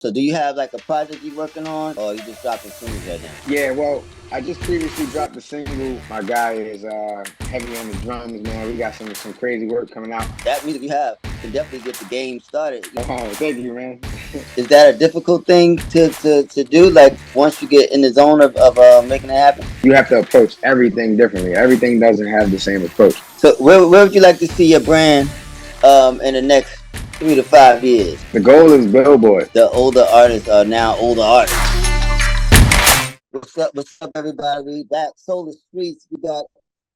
So do you have like a project you working on, or you just dropping singles right now? Yeah, well, I just previously dropped the single. My guy is heavy on the drums, man. We got some crazy work coming out. That music you have can definitely get the game started. Oh, thank you, man. Is that a difficult thing to do? Like once you get in the zone of making it happen. You have to approach everything differently. Everything doesn't have the same approach. So where would you like to see your brand in the next 3 to 5 years? The goal is Billboard. The older artists are now older artists. What's up, everybody? We back. Solar Streets. We got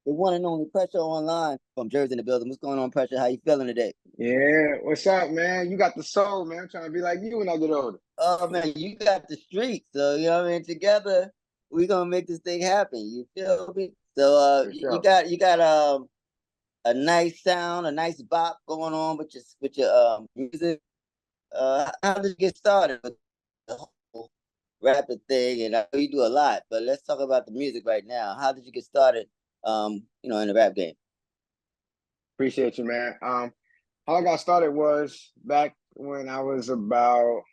the one and only Pressure Online from Jersey in the building. What's going on, Pressure? How you feeling today? Yeah, what's up, man? You got the soul, man. I'm trying to be like you when I get older. Oh man, you got the streets. So you know what I mean. Together, we gonna make this thing happen. You feel me? So For you sure. got a nice sound, a nice bop going on with your music. How did you get started with the whole rapping thing? And I know you do a lot, but let's talk about the music right now. How did you get started? In the rap game. Appreciate you, man. How I got started was back when I was about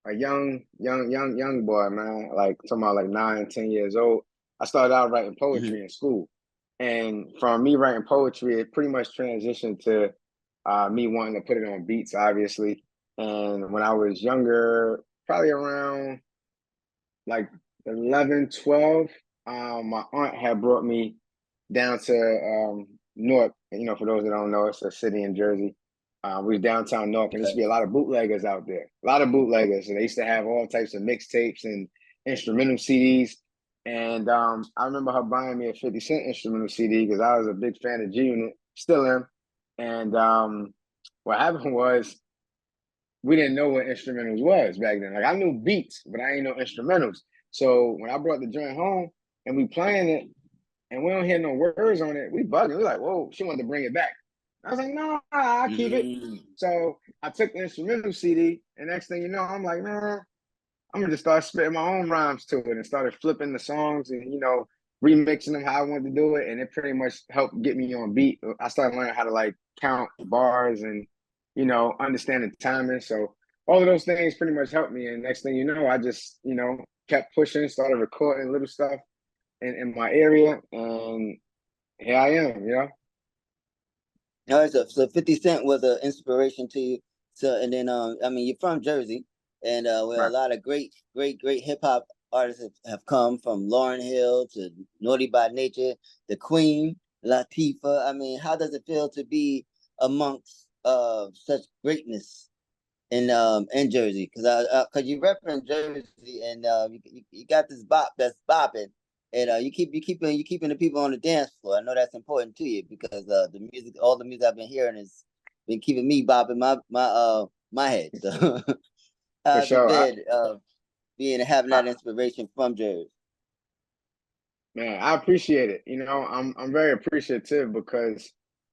a young boy, man. Like talking about like 9, 10 years old. I started out writing Mm-hmm. poetry in school, and from me writing poetry, it pretty much transitioned to me wanting to put it on beats, obviously. And when I was younger, probably around like 11, 12, my aunt had brought me down to Newark. For those that don't know, it's a city in Jersey. We was downtown Newark, and there used to Okay. be a lot of bootleggers out there. A lot of bootleggers, and they used to have all types of mixtapes and instrumental CDs. And I remember her buying me a 50 Cent instrumental CD because I was a big fan of G Unit, still am. And what happened was we didn't know what instrumentals was back then. Like I knew beats, but I ain't know instrumentals. So when I brought the joint home and we playing it and we don't hear no words on it, we bugging. We like, whoa, she wanted to bring it back. I was like, no, I'll keep it. Mm-hmm. So I took the instrumental CD, and next thing you know, I'm like, man, I'm gonna just start spitting my own rhymes to it and started flipping the songs and remixing them how I wanted to do it, and it pretty much helped get me on beat. I started learning how to like count bars and understanding timing. So all of those things pretty much helped me. And next thing you know, I just kept pushing, started recording little stuff in my area, and here I am. All right, so 50 Cent was an inspiration to you. So and then I mean you're from Jersey, and where a Right. lot of great hip hop artists have come from Lauryn Hill to Naughty by Nature, the Queen, Latifah. I mean, how does it feel to be amongst such greatness in Jersey? Cause you reference Jersey and you got this bop that's bopping. And you keeping the people on the dance floor. I know that's important to you because the music, all the music I've been hearing has been keeping me bopping my head. So For how's it sure. been being having I that inspiration from Jersey? Man, I appreciate it. I'm very appreciative because,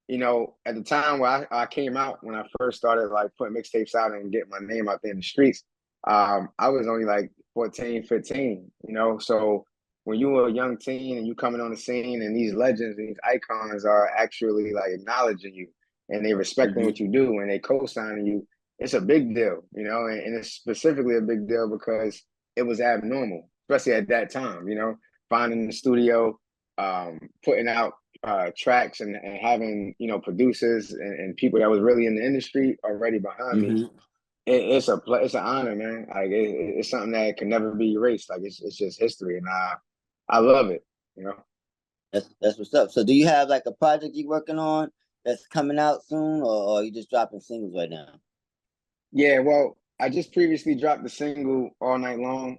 at the time where I came out, when I first started like putting mixtapes out and getting my name out there in the streets, I was only like 14, 15, So when you were a young teen and you coming on the scene and these legends and these icons are actually like acknowledging you and they respecting Mm-hmm. what you do and they co-signing you, it's a big deal, and it's specifically a big deal because it was abnormal, especially at that time, finding the studio, putting out tracks and having producers and people that was really in the industry already behind me. Mm-hmm. It's an honor, man. Like it's something that can never be erased. Like it's just history, and I love it. You know. That's what's up. So do you have like a project you working on that's coming out soon, or are you just dropping singles right now? Yeah, well, I just previously dropped the single "All Night Long,"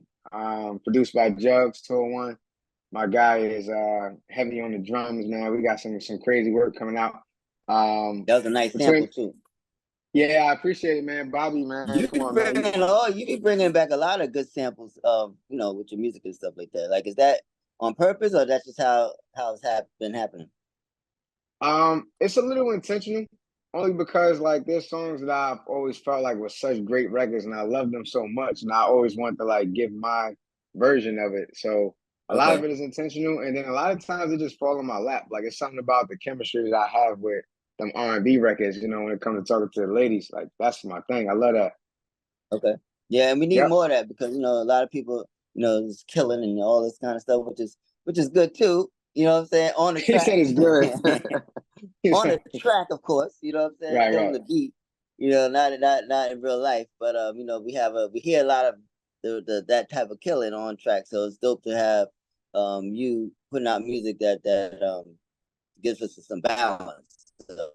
produced by Jugs 201. My guy is heavy on the drums, man. We got some crazy work coming out. That was a nice Between sample too. Yeah, I appreciate it, man. Bobby, man, come on, man. You be bringing back a lot of good samples with your music and stuff like that. Like, is that on purpose or that's just how been happening? It's a little intentional, only because like there's songs that I've always felt like were such great records, and I love them so much, and I always want to like give my version of it. So a lot of Okay. it is intentional, and then a lot of times it just fall in my lap. Like it's something about the chemistry that I have with them R&B records. When it comes to talking to the ladies, like that's my thing. I love that. Okay. Yeah, and we need Yep. more of that because a lot of people is killing and all this kind of stuff, which is good too. You know what I'm saying? On the He said track. it's good. He On the said- track, of course, you know what I'm saying, right, killing right. the beat, not in real life, but we hear a lot of that type of killing on track, so it's dope to have you putting out music that gives us some balance. So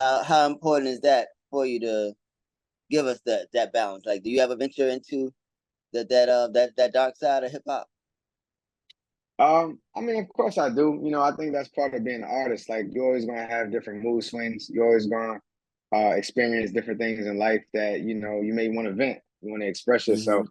how important is that for you to give us that balance? Like, do you ever venture into that dark side of hip hop? I mean, of course I do. I think that's part of being an artist. Like, you're always gonna have different mood swings. You're always gonna experience different things in life that you may want to vent. You want to express yourself.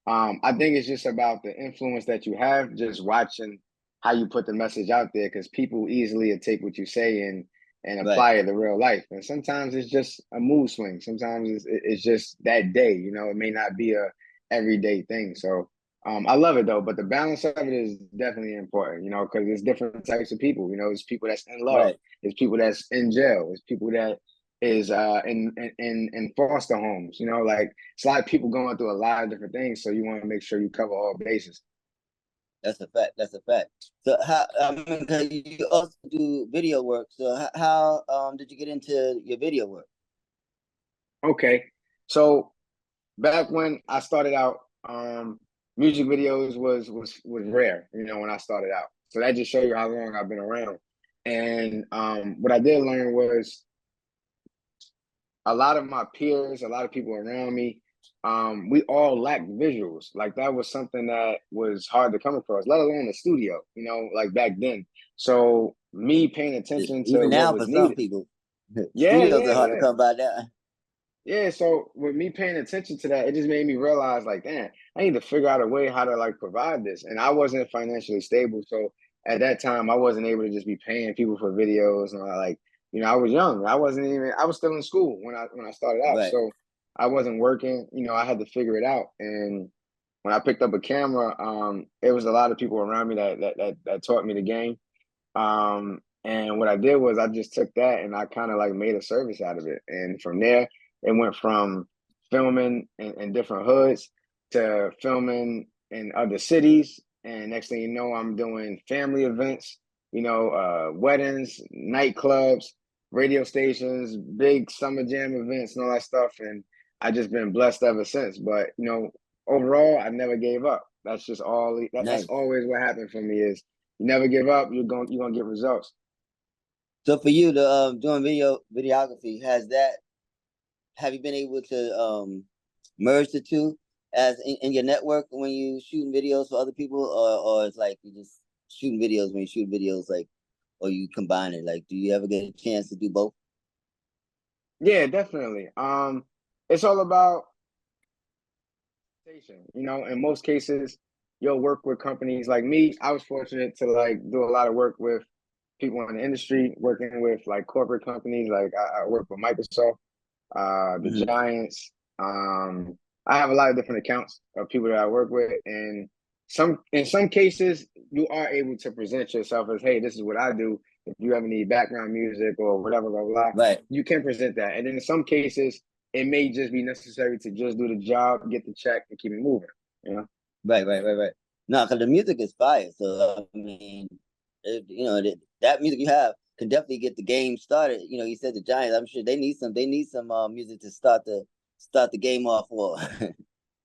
Hmm. I think it's just about the influence that you have, just watching how you put the message out there, because people easily take what you say and Right, apply it to real life. And sometimes it's just a mood swing. Sometimes it's just that day. It may not be a everyday thing. So I love it though, but the balance of it is definitely important. Because there's different types of people. There's people that's in love. right. There's people that's in jail. There's people that is in foster homes. Like, it's a lot of people going through a lot of different things, so you want to make sure you cover all bases. That's a fact. That's a fact. So how, I mean, 'cause you also do video work. So how did you get into your video work? Okay, so back when I started out, music videos was rare. When I started out, so that just show you how long I've been around. And what I did learn was a lot of my peers, a lot of people around me, we all lacked visuals. Like, that was something that was hard to come across, let alone the studio, like back then. So me paying attention to Even what now, for was some needed. people, Yeah, studios yeah, are hard to yeah. come by now. Yeah, so with me paying attention to that, it just made me realize, like, damn, I need to figure out a way how to like provide this. And I wasn't financially stable, so at that time I wasn't able to just be paying people for videos. And I was young. I was still in school when I started out. Right. So I wasn't working. I had to figure it out. And when I picked up a camera, it was a lot of people around me that taught me the game. And what I did was I just took that and I kind of like made a service out of it. And from there, it went from filming in different hoods to filming in other cities. And next thing you know, I'm doing family events, weddings, nightclubs, radio stations, big summer jam events, and all that stuff. And I just been blessed ever since. But overall, I never gave up. That's just that's Nice. always what happened for me is you never give up. You're gonna get results. So for you, the doing videography, have you been able to merge the two as in your network when you shooting videos for other people, or it's like you just shooting videos when you shoot videos, like, or you combine it? Like, do you ever get a chance to do both? Yeah, definitely. It's all about station. In most cases, you'll work with companies like me. I was fortunate to like do a lot of work with people in the industry, working with like corporate companies. Like I work with Microsoft, the Hmm. Giants. I have a lot of different accounts of people that I work with, and in some cases, you are able to present yourself as, "Hey, this is what I do. If you ever need background music or whatever, blah blah," Right, you can present that. And then in some cases, it may just be necessary to just do the job, get the check, and keep it moving. You know. right. No, because the music is fire. So I mean, that music you have can definitely get the game started. You said the Giants. I'm sure they need some music to start the game off for.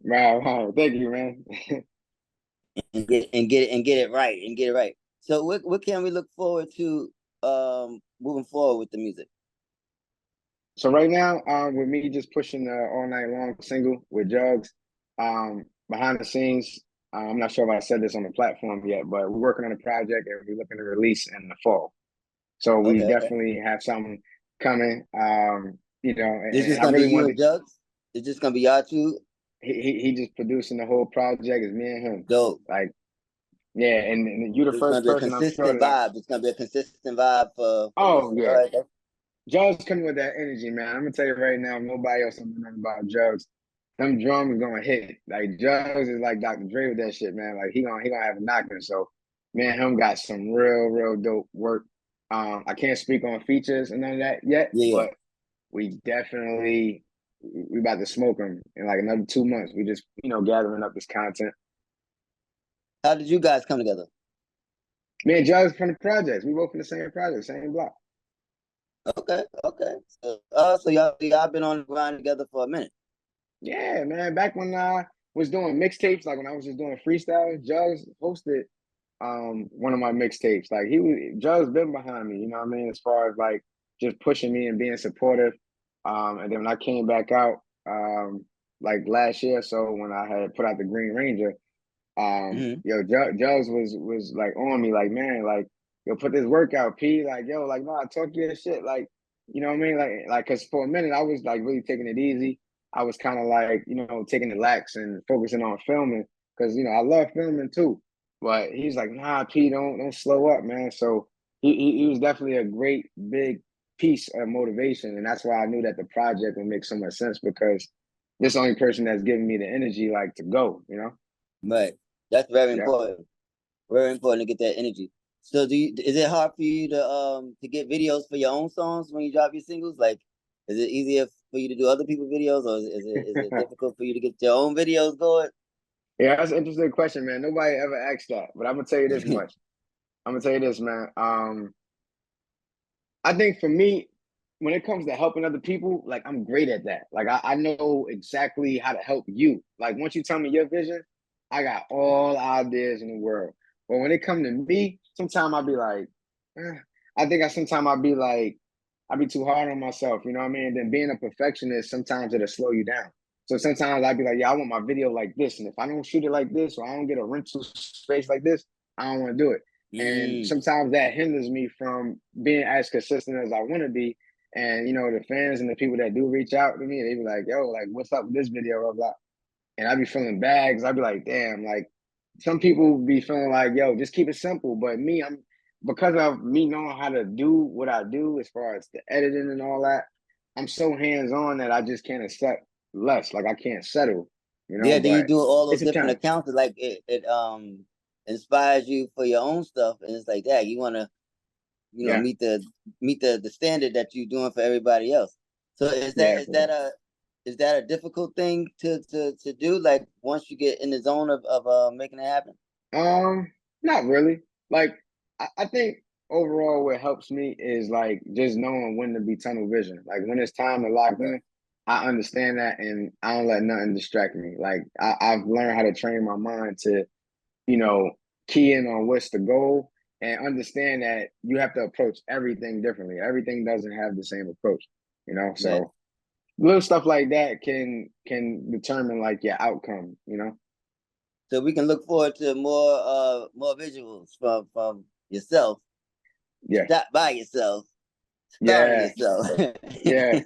Wow, wow. Thank you, man. and get it right. So what can we look forward to moving forward with the music? So right now, with me just pushing the all night long single with Jugs, behind the scenes, I'm not sure if I said this on the platform yet, but we're working on a project and we're looking to release in the fall. So we Okay. definitely have something coming. It's And just I gonna be really you wanted and Jugs. It's just gonna be y'all two. he just producing the whole project is me and him. Dope. Like, yeah, and you're the It's gonna first be a person I'm sure consistent that vibe. It's gonna be a consistent vibe for you. oh So, all yeah. right. Jugs coming with that energy, man. I'm gonna tell you right now, nobody else knows nothing about Jugs. Them drums gonna hit. Like, Jugs is like Dr. Dre with that shit, man. Like, he gonna have a knocker. So man, him got some real dope work. I can't speak on features and none of that yet, Yeah, yeah. but we definitely we about to smoke them in like another 2 months. We just, you know, gathering up this content. How did you guys come together? Me and Judge from the projects. We both from the same project, same block. Okay, okay. So, so y'all been on the grind together for a minute. Yeah, man. Back when I was doing mixtapes, like when I was just doing freestyle, Judge hosted one of my mixtapes. Like Judge's been behind me, you know what I mean, as far as like just pushing me and being supportive. And then when I came back out like last year, so when I had put out the Green Ranger, yo, Jugs was like on me, like, man, like, yo, put this workout, P. Like, yo, like, no, I talk your shit. Like, you know what I mean? Like, cause for a minute I was like really taking it easy. I was kind of like, you know, taking it lax and focusing on filming. Cause, you know, I love filming too. But he's like, nah, P, don't slow up, man. So he was definitely a great big piece of motivation. And that's why I knew that the project would make so much sense, because this only person that's giving me the energy like to go, you know? Right. That's very Yeah. important. Very important to get that energy. So is it hard for you to get videos for your own songs when you drop your singles? Like, is it easier for you to do other people's videos, or is it difficult for you to get your own videos going? Yeah, that's an interesting question, man. Nobody ever asked that, but I'm gonna tell you this much. I'm gonna tell you this, man. I think for me, when it comes to helping other people, like I'm great at that. Like I know exactly how to help you. Like once you tell me your vision, I got all ideas in the world. But when it comes to me, sometimes I'll be like, I think I sometimes I'll be too hard on myself, you know what I mean? And then being a perfectionist, sometimes it'll slow you down. So sometimes I'd be like, yeah, I want my video like this. And if I don't shoot it like this, or I don't get a rental space like this, I don't want to do it. And Mm. sometimes that hinders me from being as consistent as I want to be. And you know, the fans and the people that do reach out to me, they be like, "Yo, like, what's up with this video?" Blah blah. And I be feeling bad because I be like, "Damn!" Like, some people be feeling like, "Yo, just keep it simple." But me, I'm because of me knowing how to do what I do as far as the editing and all that. I'm so hands on that I just can't accept less. Like I can't settle, you know. Yeah, then you But do all those it's a different challenge. accounts. Like it inspires you for your own stuff, and it's like that. You want to Yeah, meet the standard that you're doing for everybody else. So is that yeah. is that a is that a difficult thing to do? Like once you get in the zone of making it happen? Not really. Like I think overall what helps me is like just knowing when to be tunnel vision. Like when it's time to lock Okay. in, I understand that and I don't let nothing distract me. Like I've learned how to train my mind to, you know, key in on what's the goal and understand that you have to approach everything differently. Everything doesn't have the same approach, you know. Right. So little stuff like that can determine like your outcome, you know. So we can look forward to more visuals from yourself, Yeah. shot by yourself, starring Yeah. yourself. Yeah.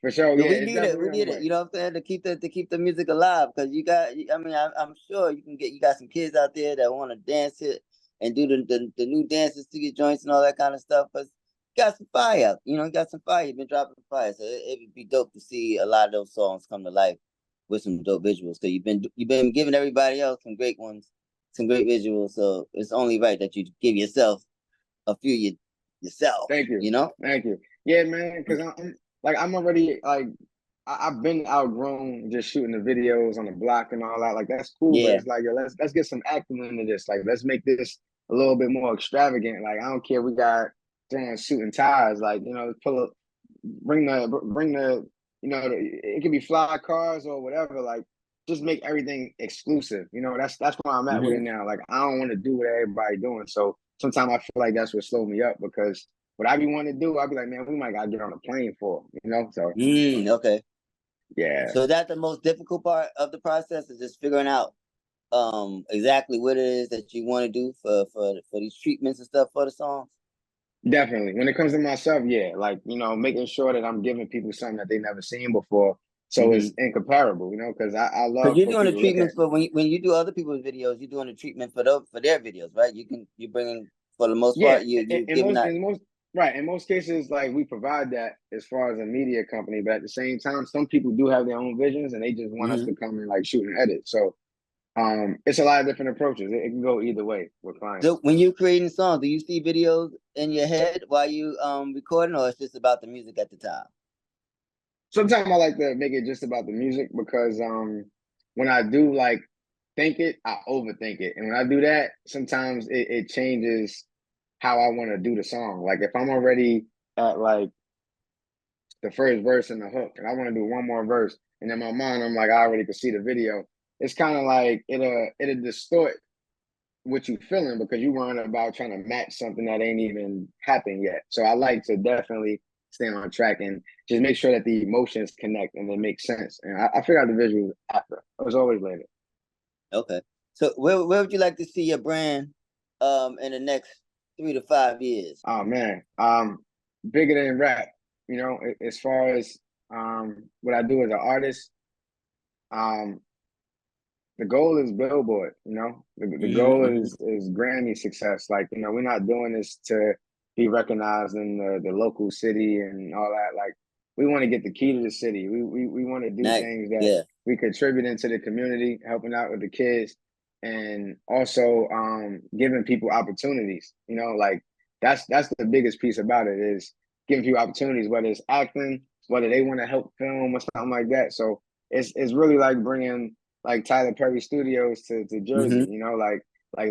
For sure, Cause yeah, we it's need it. definitely We on the need it. way. You know what I'm saying? To keep the music alive. Cause you got. I mean, I'm sure you got some kids out there that want to dance it and do the new dances to your joints and all that kind of stuff. Cause you got some fire. You got some fire. You've been dropping fire, so it would be dope to see a lot of those songs come to life with some dope visuals. So you've been giving everybody else some great ones, some great visuals. So it's only right that you give yourself a few yourself. Thank you, You know? thank you. Yeah, man, because I'm like I'm already like I've been outgrown just shooting the videos on the block and all that. Like that's cool, but Yeah. it's like yo, let's get some acting into this. Like let's make this a little bit more extravagant. Like I don't care, we got throwing suit and ties. Like you know, pull up, bring the it could be fly cars or whatever. Like just make everything exclusive. You know, that's where I'm at with it Hmm. now. Like I don't want to do what everybody doing. So sometimes I feel like that's what slowed me up because what I be wanting to do, I'll be like, man, we might gotta get on a plane for, you know? So Okay. yeah, So that's the most difficult part of the process is just figuring out exactly what it is that you want to do for these treatments and stuff for the songs. definitely. When it comes to myself, yeah, like, you know, making sure that I'm giving people something that they never seen before. So Mm-hmm. it's incomparable, you know, because I Because love you're for doing the people to look at treatments for when you do other people's videos, you're doing the treatment for their videos, right? You bringing for the most yeah, part you in giving most that. in most right. In most cases, like we provide that as far as a media company, but at the same time, some people do have their own visions and they just want us Mm-hmm. to come and like shoot and edit. So it's a lot of different approaches. It can go either way with So clients. when you're creating songs, do you see videos in your head while you recording, or it's just about the music at the time? sometimes I like to make it just about the music because when I do like think it, I overthink it. And when I do that, sometimes it changes how I want to do the song. Like if I'm already at like the first verse and the hook, and I want to do one more verse, and in my mind I'm like, I already could see the video. It's kind of like it'll distort what you feeling because you worrying about trying to match something that ain't even happened yet. So I like to definitely stay on track and just make sure that the emotions connect and they make sense. And I figure out the visuals after. It was always later. Okay. So where would you like to see your brand in the next 3 to 5 years? Oh man, bigger than rap. You know, as far as what I do as an artist, um, the goal is Billboard. You know, the goal Mm-hmm. is Grammy success. Like you know, we're not doing this to be recognized in the local city and all that. Like we want to get the key to the city. We want to do Nice. things that Yeah. we contribute into the community, helping out with the kids, and also giving people opportunities. You know, like that's the biggest piece about it is giving people opportunities, whether it's acting, whether they want to help film or something like that. So it's really like bringing like Tyler Perry Studios to Jersey, Mm-hmm. you know, like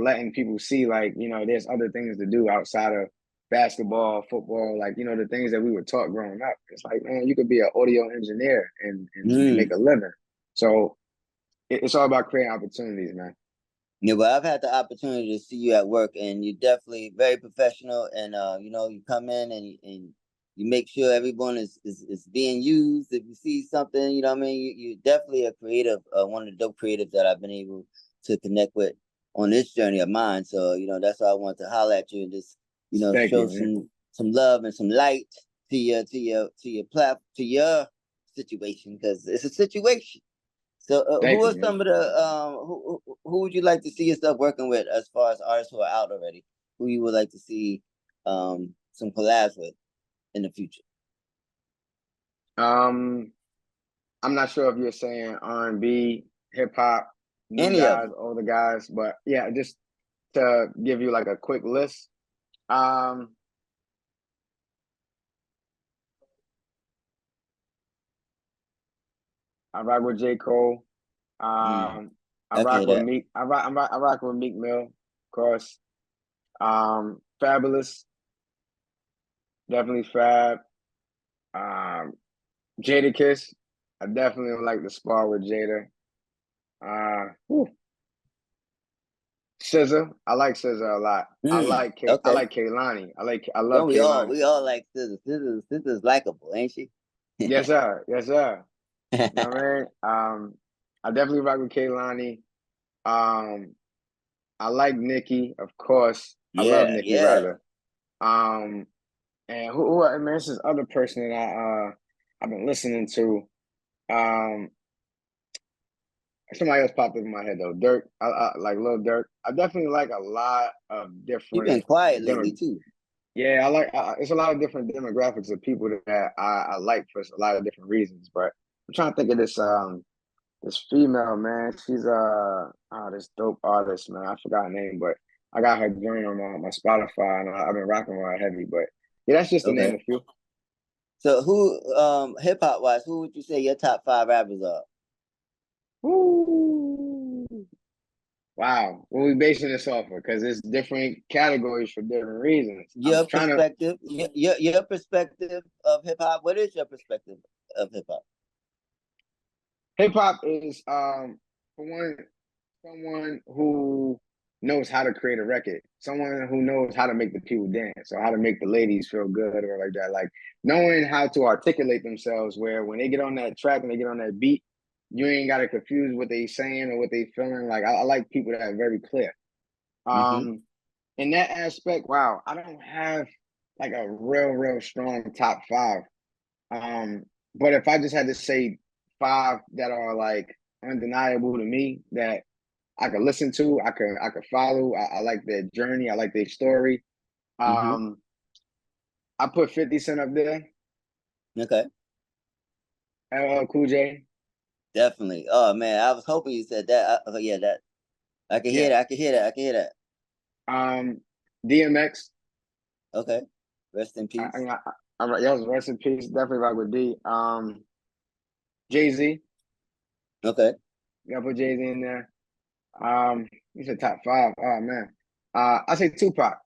letting people see like, you know, there's other things to do outside of basketball, football, like, you know, the things that we were taught growing up. It's like, man, you could be an audio engineer and Mm. make a living. So it's all about creating opportunities, man. Yeah, well, I've had the opportunity to see you at work, and you're definitely very professional. And you come in and you make sure everyone is being used. If you see something, you know what I mean. You're definitely a creative, one of the dope creatives that I've been able to connect with on this journey of mine. So that's why I want to holler at you and just Thank show you, man. some love and some light to your situation because it's a situation. So, who Thank you, are man. some of the who would you like to see yourself working with as far as artists who are out already? Who you would like to see some collabs with in the future? Um, I'm not sure if you're saying R&B, hip hop, new Any of guys, them? older guys, but yeah, just to give you like a quick list. Um, I rock with J. Cole. Mm, I I can rock hear with that. Meek. I rock with Meek Mill, of course. Fabulous, definitely Fab. Um, Jada Kiss. I definitely would like to spar with Jada. Whew. SZA. I like SZA a lot. I Okay. like Kaylani. I love Don't we all? Kaylani. We all like sisters. Sisters likable, ain't she? Yes, sir. Yes, sir. You know what I mean? I definitely rock with Kaylani. Um, I like Nicki, of course. I love Yeah, Nicki yeah. rather. Um, and man, this is other person that I've been listening to. Um, somebody else popped up in my head though. Dirk, I like Lil Dirk. I definitely like a lot of You've been different quiet lately demo. too. Yeah, I like. It's a lot of different demographics of people that I like for a lot of different reasons. But I'm trying to think of this female man. She's this dope artist man. I forgot her name, but I got her joint on my Spotify, and I've been rocking with her heavy. But yeah, that's just to name Okay. a few. So who hip hop wise, who would you say your top five rappers are? Ooh. Wow, what we basing this off of? Because it's different categories for different reasons. I'm Your trying to perspective, your perspective of hip hop. What is your perspective of hip hop? hip hop is for one someone who knows how to create a record, someone who knows how to make the people dance or how to make the ladies feel good or like that. Like knowing how to articulate themselves where when they get on that track and they get on that beat, you ain't gotta confuse what they saying or what they feeling. Like I like people that are very clear. Mm-hmm. Um in that aspect, wow, I don't have like a real strong top five. Um, but if I just had to say five that are like undeniable to me that I could listen to, I could follow. I like their journey. I like their story. Mm-hmm. Um, I put 50 Cent up there. Okay. LL Cool J. Definitely. Oh man, I was hoping you said that. Yeah, that I can hear Yeah. that. I can hear that. I can hear that. Um, DMX. Okay. Rest in I, peace. I, I, I'm yes, rest in peace. Definitely rock with D. Jay-Z. Okay. You gotta put Jay-Z in there. You said top five. Oh man. I say Tupac.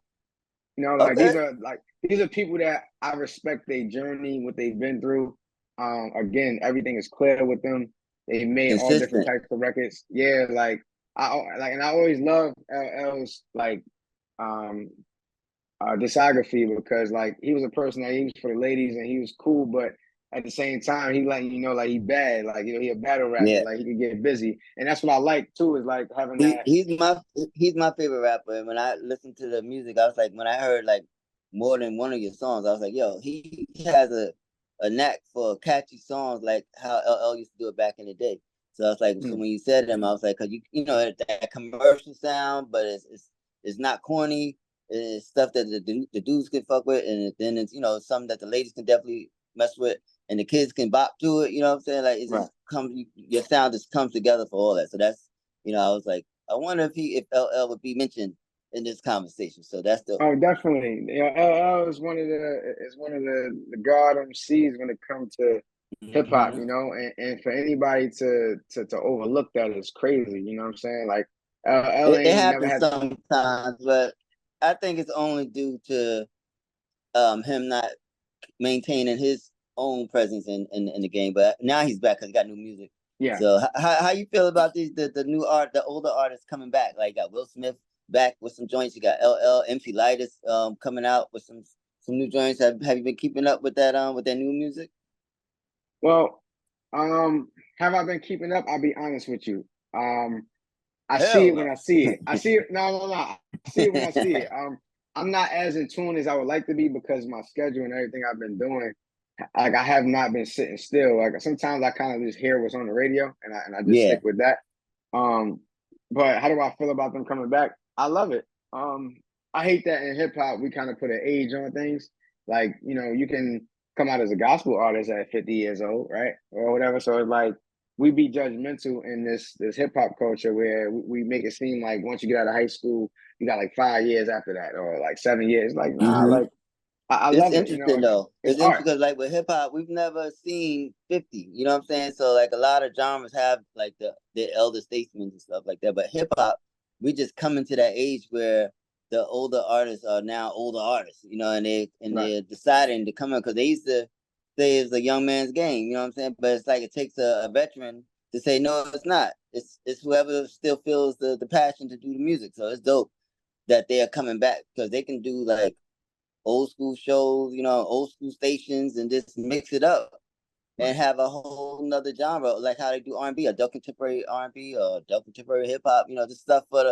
You know, like Okay. these are people that I respect their journey, what they've been through. Again, everything is clear with them. They made all different Consistent. types of records. Yeah, like and I always love LL's like um discography because like he was a person that he was for the ladies and he was cool, but at the same time he letting you know like he bad, like you know he a battle rapper, Yeah. like he can get busy, and that's what I like too is like having He that. he's my he's my favorite rapper. And when I listened to the music, I was like, when I heard like more than one of your songs, I was like, yo, he has a knack for catchy songs like how LL used to do it back in the day. So I was like, so Hmm, when you said them, I was like, cause you know that commercial sound, but it's not corny. It's stuff that the dudes can fuck with, and then it's something that the ladies can definitely mess with, and the kids can bop to it. You know what I'm saying? Like it right. just comes, your sound just comes together for all that. So that's I was like, I wonder if LL would be mentioned in this conversation. So that's dope. Oh, definitely. You know, LL is one of the god MCs when it comes to hip hop. Mm-hmm. You know, and for anybody to overlook that is crazy. You know what I'm saying? Like LL It ain't never happens had. sometimes, but I think it's only due to him not maintaining his own presence in the game. But now he's back because he got new music. Yeah. So how you feel about the new the older artists coming back? Like you got Will Smith back with some joints. You got LL, MC Lightus coming out with some new joints. Have you been keeping up with their new music? Well, have I been keeping up? I'll be honest with you. I see Hell it when no. I see it. I see it. No, no, no. I see it when I see it. I'm not as in tune as I would like to be because my schedule and everything I've been doing. Like I have not been sitting still. Like sometimes I kind of just hear what's on the radio and I just Yeah. stick with that. Um, but how do I feel about them coming back? I love it. I hate that in hip hop we kind of put an age on things. Like you can come out as a gospel artist at 50 years old, right, or whatever. So it's like we be judgmental in this hip hop culture where we make it seem like once you get out of high school, you got like 5 years after that or like 7 years. Like nah, Hmm. like I It's love it. interesting though. It's It's interesting art. because like with hip hop, we've never seen 50. You know what I'm saying? So like a lot of genres have like the elder statesmen and stuff like that. But hip hop, we just come into that age where the older artists are now older artists, and Right, they're deciding to come in because they used to say it's a young man's game, you know what I'm saying? But it's like it takes a veteran to say no, it's not. It's whoever still feels the passion to do the music. So it's dope that they are coming back because they can do like old school shows, old school stations, and just mix it up right. and have a whole nother genre, like how they do R&B, adult contemporary R&B, or adult contemporary hip hop. Just stuff for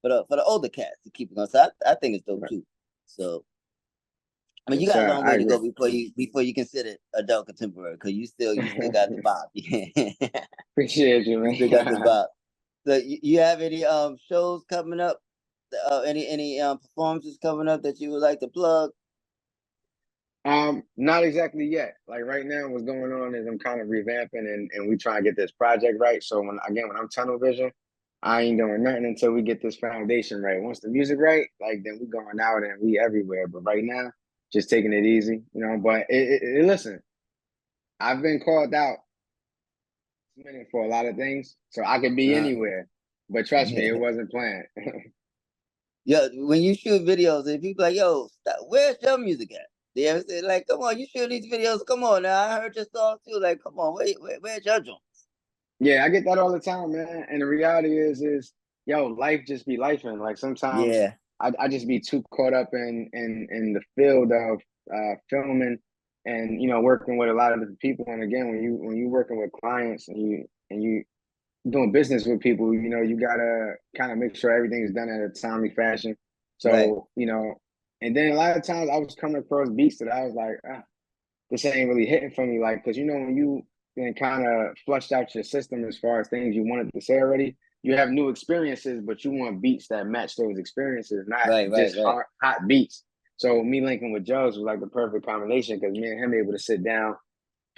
the older cats to keep it going. So I think it's dope Right. too. So I mean, you Yes, got a sir. long I way to agree. go before you consider adult contemporary because you still got the vibe. Appreciate you, You still got the man. vibe. So you have any shows coming up? Any performances coming up that you would like to plug? Not exactly yet. Like right now, what's going on is I'm kind of revamping and we try to get this project right. So when I'm tunnel vision, I ain't doing nothing until we get this foundation right. Once the music right, like then we going out and we everywhere. But right now, just taking it easy. But listen, I've been called out for a lot of things, so I could be Uh, anywhere. But trust me, it wasn't planned. Yo, when you shoot videos and people like, yo, stop, where's your music at? They ever say, like, come on, you shoot these videos. Come on now. I heard your song too. Like, come on, where's your joint? Yeah, I get that all the time, man. And the reality is, yo, life just be life, and like sometimes Yeah, I just be too caught up in the field of filming and working with a lot of different people. And again, when you working with clients and you doing business with people, you gotta kind of make sure everything is done in a timely fashion. right. So, and then a lot of times I was coming across beats that I was like, this ain't really hitting for me. Like, because when you then kind of flushed out your system as far as things you wanted to say already, you have new experiences, but you want beats that match those experiences, not Right, right, just right. hot beats. So me linking with Jugs was like the perfect combination because me and him able to sit down,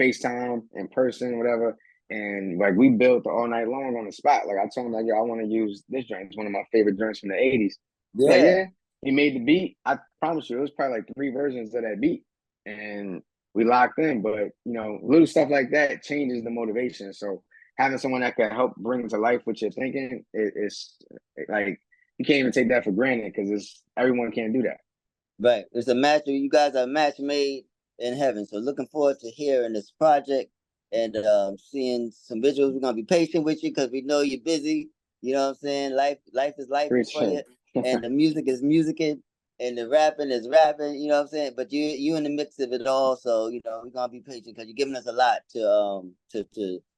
FaceTime in person, whatever. And like we built all night long on the spot. Like I told him like, yo, I want to use this joint. It's one of my favorite joints from the 80s. He's like, Yeah. yeah. He made the beat. I promise you, it was probably like 3 versions of that beat. And we locked in. But you know, little stuff like that changes the motivation. So having someone that can help bring to life what you're thinking is like you can't even take that for granted because it's everyone can't do that. Right. It's a match. You guys are a match made in heaven. So looking forward to hearing this project and seeing some visuals. We're gonna be patient with you because we know you're busy. You know what I'm saying? Life is life for you, Appreciate and the music is musicking, and the rapping is rapping. You know what I'm saying? But you in the mix of it all. So you know we're gonna be patient because you're giving us a lot to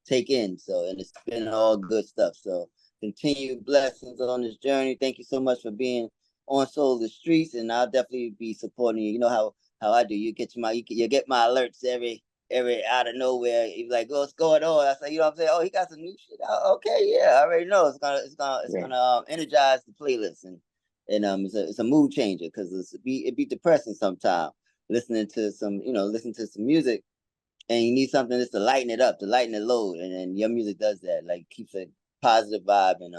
take in. So and it's been all good stuff. So continued blessings on this journey. Thank you so much for being on Soul the Streets, and I'll definitely be supporting you. You know how I do. You get my alerts every out of nowhere. You're like, what's going on? I say, you know what I'm saying? Oh, he got some new shit out. Okay, yeah, I already know. It's gonna energize the playlist and it's a mood changer because it be depressing sometimes listening to some music and you need something just to lighten it up, to lighten the load, and then your music does that, like keeps a positive vibe and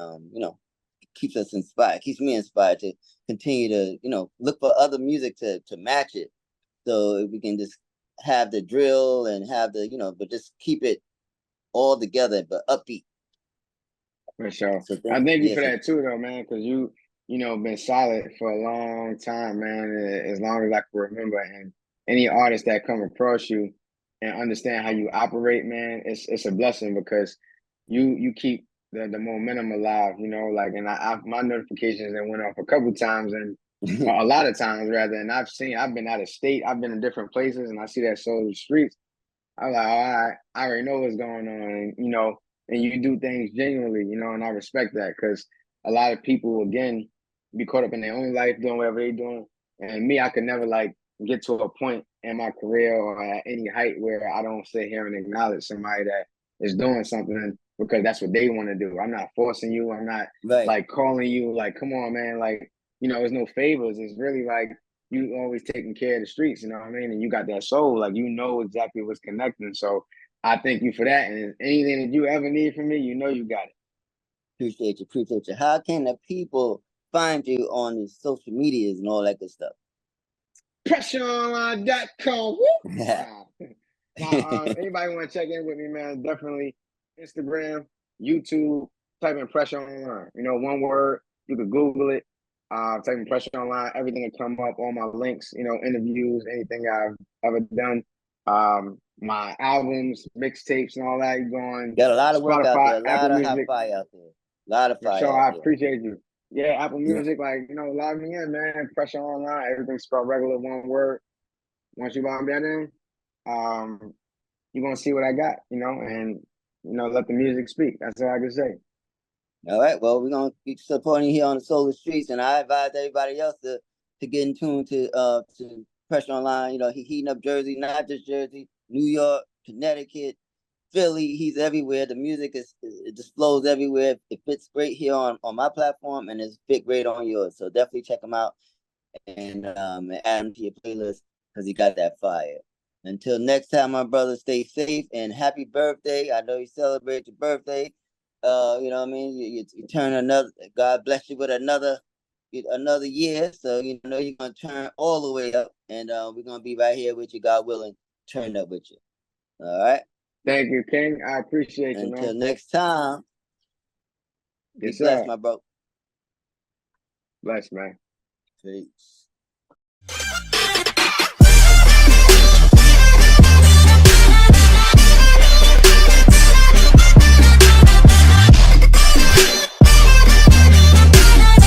keeps us inspired, keeps me inspired to continue to, look for other music to match it. So we can just have the drill and have but just keep it all together, but upbeat. For sure. So I thank you yeah, for that too, though, man, because you know, been solid for a long time, man, as long as I can remember. And any artist that come across you and understand how you operate, man, it's a blessing because you keep the momentum alive, you know, like, and my notifications that went off a couple times and a lot of times rather, and I've been out of state, I've been in different places, and I see that Soul of the Streets. I'm like, all right, I already know what's going on, and you know, and you do things genuinely, you know, and I respect that because a lot of people again be caught up in their own life doing whatever they're doing, and me, I could never like get to a point in my career or at any height where I don't sit here and acknowledge somebody that is doing something because that's what they want to do. I'm not forcing you. I'm not right. like calling you like, come on, man, like you know, there's no favors. It's really like you always taking care of the streets, you know what I mean? And you got that soul, like you know exactly what's connecting. So I thank you for that. And anything that you ever need from me, you know you got it. Appreciate you. How can the people find you on the social medias and all that good stuff? PressureOnline.com. Now, anybody want to check in with me, man? Definitely Instagram, YouTube, type in Pressure Online. You know, one word. You could Google it. Type in Pressure Online. Everything will come up. All my links. You know, interviews, anything I've ever done. My albums, mixtapes, and all that. You go on Got a lot of work out Spotify, there, a lot Apple of hot Music. fire out there, a lot of For fire sure, out I there. appreciate you. Yeah, Apple Yeah. Music, like you know, log me in, man. Pressure Online. Everything's spelled regular, one word. Once you log that in, you're gonna see what I got, you know, and you know, let the music speak. That's all I can say. All right. Well, we're gonna keep supporting here on the Solar Streets, and I advise everybody else to get in tune to Pressure Online. You know, he heating up Jersey, not just Jersey, New York, Connecticut, Philly. He's everywhere. The music it just flows everywhere. It fits great here on my platform, and it's fit great on yours. So definitely check him out and add him to your playlist because he got that fire. Until next time, my brother, stay safe and happy birthday. I know you celebrate your birthday. You know what I mean? You turn another, God bless you with another year. So you know you're gonna turn all the way up, and we're gonna be right here with you, God willing, turn up with you. All right. Thank you, King. I appreciate you, Until man. next time, be Yes, blessed, sir. my bro. Bless, man. Peace.